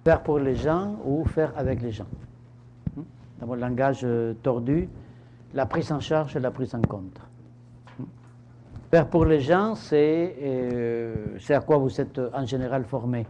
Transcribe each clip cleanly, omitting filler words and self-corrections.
Faire pour les gens ou faire avec les gens. Dans mon langage tordu, la prise en charge et la prise en compte. Faire pour les gens, c'est à quoi vous êtes en général formé.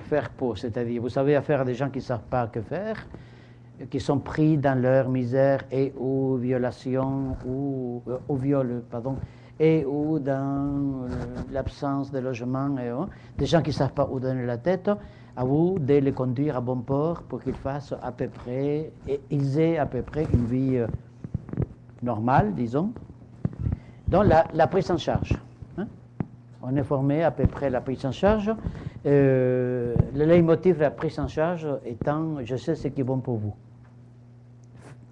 Faire pour, c'est-à-dire vous savez faire à des gens qui ne savent pas que faire, qui sont pris dans leur misère et ou violation, ou viol, pardon, et ou dans l'absence de logement, des gens qui ne savent pas où donner la tête, à vous de les conduire à bon port pour qu'ils fassent à peu près, et ils aient à peu près une vie normale, disons. Donc la prise en charge. On est formé à peu près à la prise en charge. Le leitmotiv de la prise en charge étant « je sais ce qui est bon pour vous ».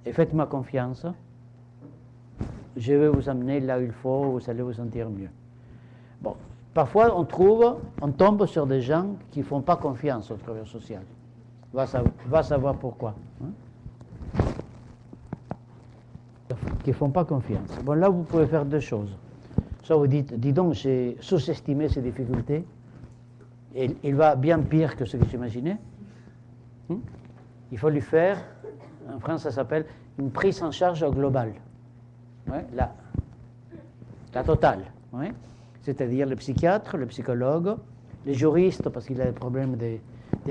Et faites-moi confiance. Je vais vous amener là où il faut, vous allez vous sentir mieux. Bon, parfois on tombe sur des gens qui ne font pas confiance au travailleur social. Va savoir pourquoi. Qui ne font pas confiance. Bon, là, vous pouvez faire deux choses. Soit vous dites, dis donc, j'ai sous-estimé ces difficultés, et il va bien pire que ce que j'imaginais. Il faut lui faire, en France, ça s'appelle une prise en charge globale. Ouais, la totale. Ouais. C'est-à-dire le psychiatre, le psychologue, les juristes, parce qu'il a des problèmes des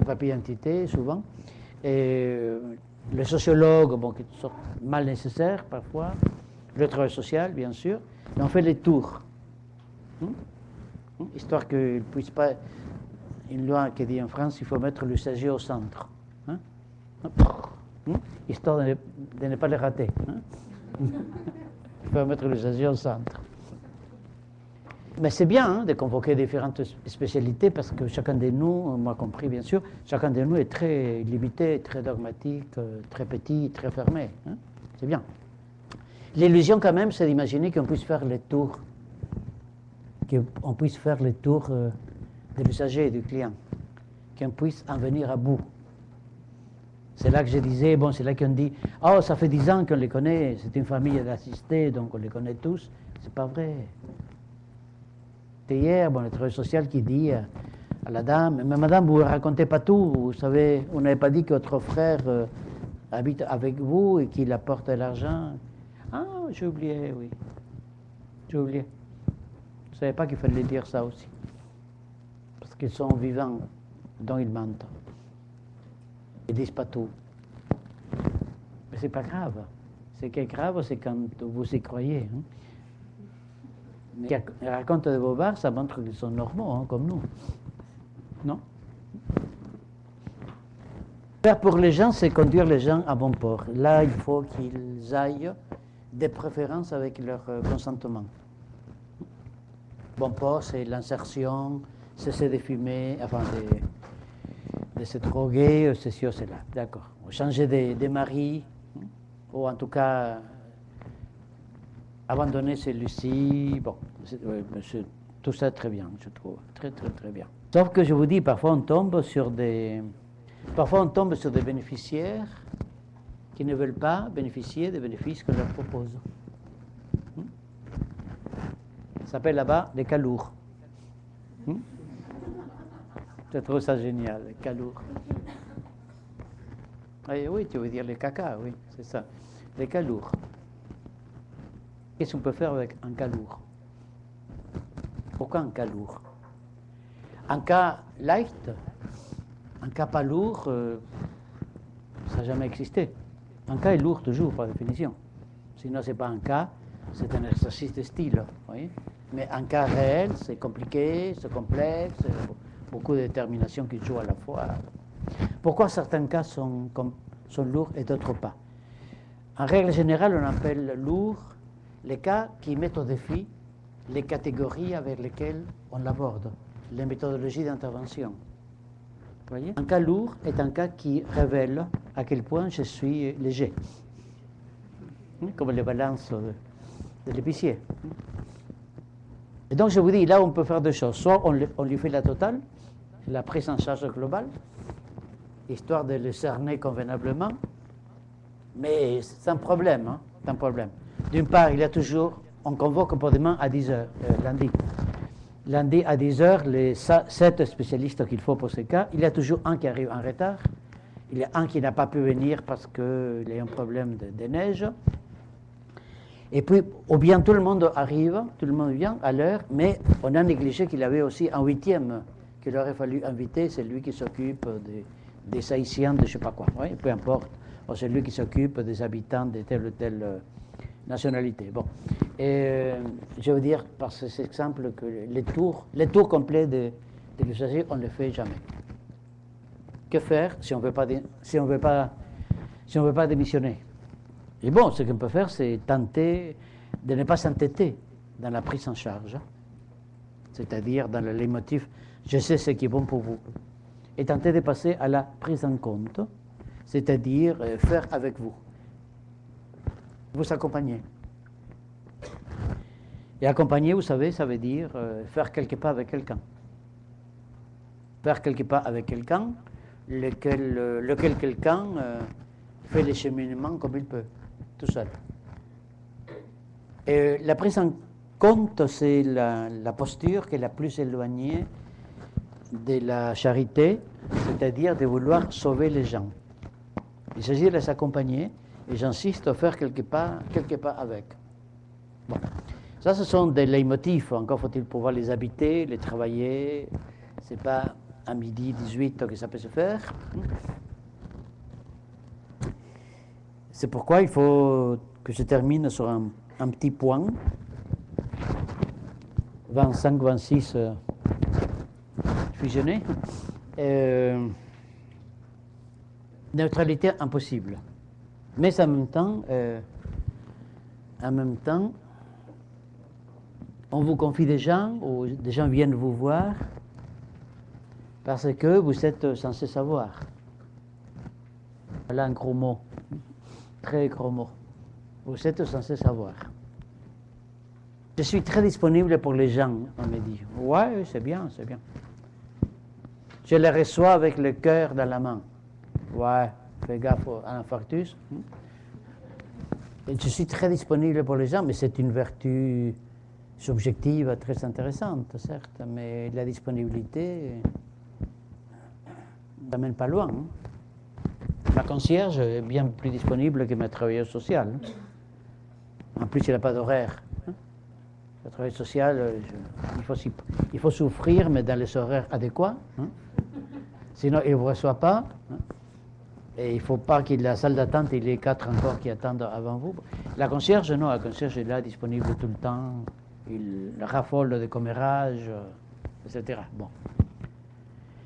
papiers d'identité, souvent, et le sociologue, bon, qui sont mal nécessaires parfois, le travail social, bien sûr, mais on fait les tours. Histoire qu'il ne puisse pas, une loi qui dit en France, il faut mettre l'usager au centre. Histoire de ne pas les rater. Il faut mettre l'usager au centre. Mais c'est bien de convoquer différentes spécialités parce que chacun de nous, moi compris bien sûr, chacun de nous est très limité, très dogmatique, très petit, très fermé. C'est bien. L'illusion quand même, c'est d'imaginer qu'on puisse faire les tours, qu'on puisse faire les tours de l'usager et du client, qu'on puisse en venir à bout. C'est là que je disais, bon, c'est là qu'on dit, oh, ça fait 10 ans qu'on les connaît, c'est une famille d'assistés, donc on les connaît tous. C'est pas vrai. C'était hier, bon, le travail social qui dit à la dame, mais madame, vous ne racontez pas tout, vous savez, vous n'avez pas dit que votre frère habite avec vous et qu'il apporte de l'argent. Ah, j'ai oublié, oui. J'ai oublié. Je ne savais pas qu'il fallait dire ça aussi. Parce qu'ils sont vivants, dont ils mentent. Ils ne disent pas tout. Mais ce n'est pas grave. Ce qui est grave, c'est quand vous y croyez. Mais les racontes de bobards, ça montre qu'ils sont normaux, comme nous. Non? Faire pour les gens, c'est conduire les gens à bon port. Là, il faut qu'ils aillent de préférence avec leur consentement. Bon port, c'est l'insertion, cesser de fumer, enfin de se droguer, ceci ou cela. D'accord. Changer de mari, ou en tout cas abandonner celui-ci. Bon, tout ça très bien, je trouve. Très, très, très bien. Sauf que je vous dis, parfois on tombe sur des bénéficiaires qui ne veulent pas bénéficier des bénéfices qu'on leur propose. Ça s'appelle là-bas les calours. Je trouve ça génial, les calours. Oui, tu veux dire les caca, oui, c'est ça. Les calours. Qu'est-ce qu'on peut faire avec un calour? Pourquoi un calour? Un cas light, un cas pas lourd, ça n'a jamais existé. Un cas est lourd toujours, par définition. Sinon, ce n'est pas un cas, c'est un exercice de style. Voyez. Mais un cas réel, c'est compliqué, c'est complexe, beaucoup de déterminations qui jouent à la fois. Pourquoi certains cas sont lourds et d'autres pas? En règle générale, on appelle lourds les cas qui mettent au défi les catégories avec lesquelles on l'aborde, les méthodologies d'intervention. Voyez? Un cas lourd est un cas qui révèle à quel point je suis léger, comme les balances de l'épicier. Et donc je vous dis, là on peut faire deux choses. Soit on lui fait la totale, la prise en charge globale, histoire de le cerner convenablement, mais c'est un problème. D'une part, il y a toujours, on convoque pour demain à 10h, lundi. lundi à 10 heures, les 7 spécialistes qu'il faut pour ce cas, il y a toujours un qui arrive en retard, il y a un qui n'a pas pu venir parce qu'il y a un problème de neige, et puis, ou bien tout le monde arrive, tout le monde vient à l'heure, mais on a négligé qu'il y avait aussi un 8e qu'il aurait fallu inviter, c'est lui qui s'occupe des Haïtiens, de je ne sais pas quoi, oui, peu importe, ou c'est lui qui s'occupe des habitants de telle ou telle nationalité. Bon, et je veux dire par cet exemple que les tours complets de l'usager, on ne le fait jamais. Que faire si on ne veut pas démissionner? Et bon, ce qu'on peut faire, c'est tenter de ne pas s'entêter dans la prise en charge, c'est-à-dire dans le leitmotiv « je sais ce qui est bon pour vous », et tenter de passer à la prise en compte, c'est-à-dire faire avec vous, vous accompagner. Et accompagner, vous savez, ça veut dire faire quelques pas avec quelqu'un. Faire quelques pas avec quelqu'un, lequel quelqu'un fait les cheminements comme il peut, tout seul. Et la prise en compte, c'est la posture qui est la plus éloignée de la charité, c'est-à-dire de vouloir sauver les gens. Il s'agit de les accompagner, et j'insiste à faire quelques pas avec. Bon. Ça, ce sont des leitmotifs, encore faut-il pouvoir les habiter, les travailler. Ce n'est pas à midi 18 que ça peut se faire. C'est pourquoi il faut que je termine sur un petit point. 25, 26 fusionnés. Neutralité impossible. Mais en même temps, on vous confie des gens, ou des gens viennent vous voir, parce que vous êtes censé savoir. Voilà un gros mot, très gros mot. Vous êtes censé savoir. Je suis très disponible pour les gens, on me dit. Ouais, c'est bien, c'est bien. Je les reçois avec le cœur dans la main. Ouais, fais gaffe à l'infarctus. Je suis très disponible pour les gens, mais c'est une vertu subjective très intéressante, certes, mais la disponibilité n'amène pas loin. Ma concierge est bien plus disponible que ma travailleuse sociale. En plus, il n'a pas d'horaire. Le travail social, il faut souffrir, mais dans les horaires adéquats. Sinon, il ne vous reçoit pas. Et il ne faut pas qu'il y ait la salle d'attente, il y ait 4 encore qui attendent avant vous. La concierge, non, la concierge est là, disponible tout le temps. Il raffole de commérages, etc. Bon.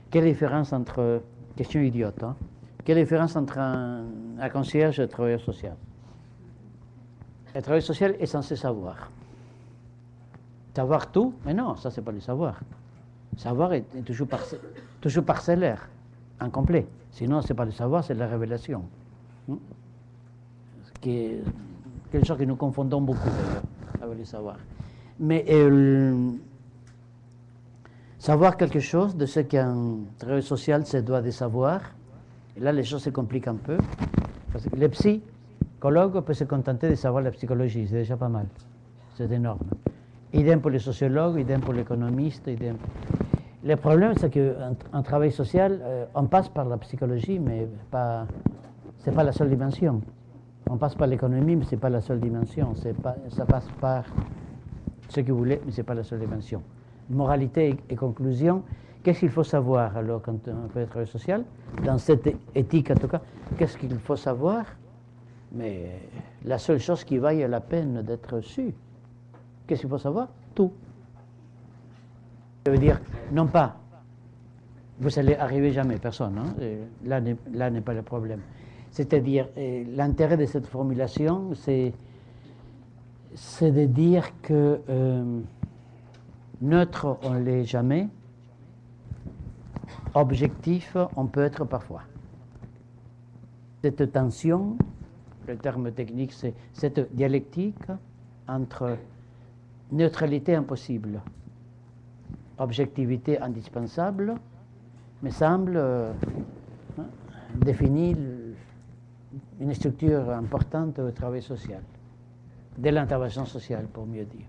Quelle différence entre... Question idiote, hein? Quelle différence entre un concierge et un travailleur social? Le travailleur social est censé savoir. Savoir tout? Mais non, ça, c'est pas le savoir. Savoir est toujours parcellaire, incomplet. Sinon, c'est pas le savoir, c'est la révélation. Quelque chose que nous confondons beaucoup, d'ailleurs, avec le savoir. Mais savoir quelque chose de ce qu'un travailleur social se doit de savoir, et là, les choses se compliquent un peu, parce que le psychologue peut se contenter de savoir la psychologie, c'est déjà pas mal, c'est énorme. Idem pour les sociologues, idem pour l'économiste, idem. Le problème, c'est qu'en travail social, on passe par la psychologie, mais ce n'est pas la seule dimension. On passe par l'économie, mais ce n'est pas la seule dimension. Ça passe par ce que vous voulez, mais ce n'est pas la seule dimension. Moralité et conclusion, qu'est-ce qu'il faut savoir alors quand on fait le travail social? Dans cette éthique, en tout cas, qu'est-ce qu'il faut savoir? Mais la seule chose qui vaille la peine d'être su, qu'est-ce qu'il faut savoir? Tout. Ça veut dire, non pas, vous allez arriver jamais, personne, hein? Là n'est pas le problème. C'est-à-dire, l'intérêt de cette formulation, c'est de dire que neutre, on ne l'est jamais, objectif, on peut être parfois. Cette tension, le terme technique, c'est cette dialectique entre neutralité impossible, objectivité indispensable, me semble définir une structure importante au travail social, de l'intervention sociale, pour mieux dire.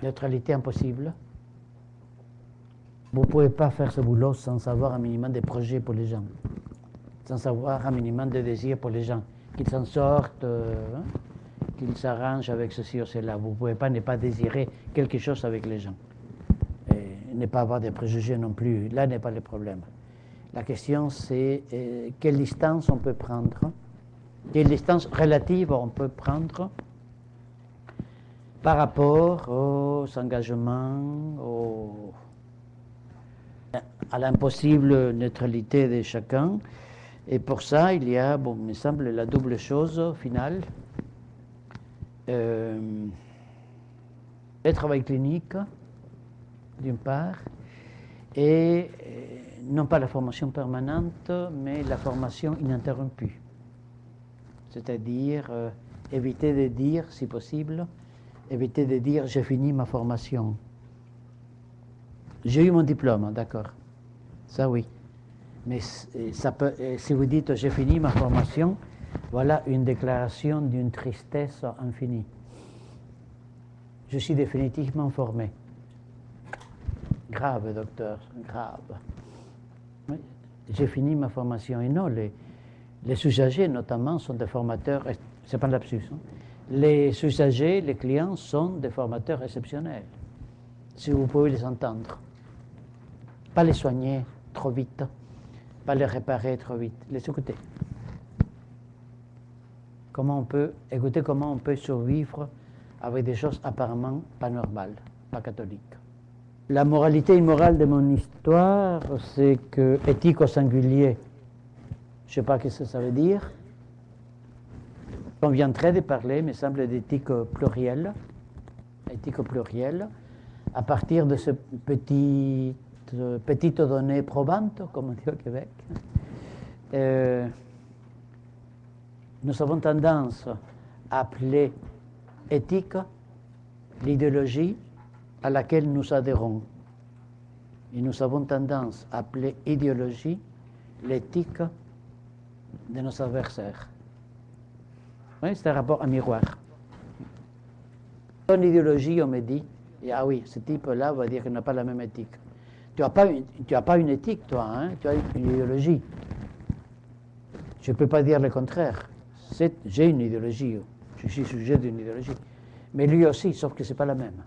Neutralité impossible, Vous ne pouvez pas faire ce boulot sans avoir un minimum de projets pour les gens, sans avoir un minimum de désirs pour les gens, qu'ils s'en sortent, qu'ils s'arrangent avec ceci ou cela. Vous ne pouvez pas ne pas désirer quelque chose avec les gens. Et ne pas avoir de préjugés non plus. Là n'est pas le problème. La question, c'est quelle distance on peut prendre, quelle distance relative on peut prendre par rapport aux engagements, à l'impossible neutralité de chacun. Et pour ça, il y a, bon, il me semble, la double chose finale. Le travail clinique, d'une part, et non pas la formation permanente, mais la formation ininterrompue. C'est-à-dire éviter de dire, si possible, éviter de dire j'ai fini ma formation. J'ai eu mon diplôme, d'accord. Ça oui. Mais ça peut, si vous dites j'ai fini ma formation, voilà une déclaration d'une tristesse infinie. Je suis définitivement formé. Grave, docteur, grave. Oui, j'ai fini ma formation. Et non, les usagers, notamment, sont des formateurs, c'est pas un lapsus, hein. Les usagers, les clients, sont des formateurs exceptionnels, si vous pouvez les entendre. Pas les soigner trop vite, pas les réparer trop vite, les écouter. Écouter comment on peut survivre avec des choses apparemment pas normales, pas catholiques. La moralité immorale de mon histoire, c'est que éthique au singulier, je ne sais pas ce que ça veut dire. On viendrait de parler, me semble, d'éthique plurielle, à partir de ces petites données probantes, comme on dit au Québec. Nous avons tendance à appeler éthique l'idéologie à laquelle nous adhérons. Et nous avons tendance à appeler idéologie l'éthique de nos adversaires. Oui, c'est un rapport à miroir. Ton idéologie, on me dit, ah oui, ce type-là va dire qu'il n'a pas la même éthique. Tu n'as pas une éthique, toi, hein? Tu as une idéologie. Je ne peux pas dire le contraire. J'ai une idéologie, je suis sujet d'une idéologie. Mais lui aussi, sauf que ce n'est pas la même.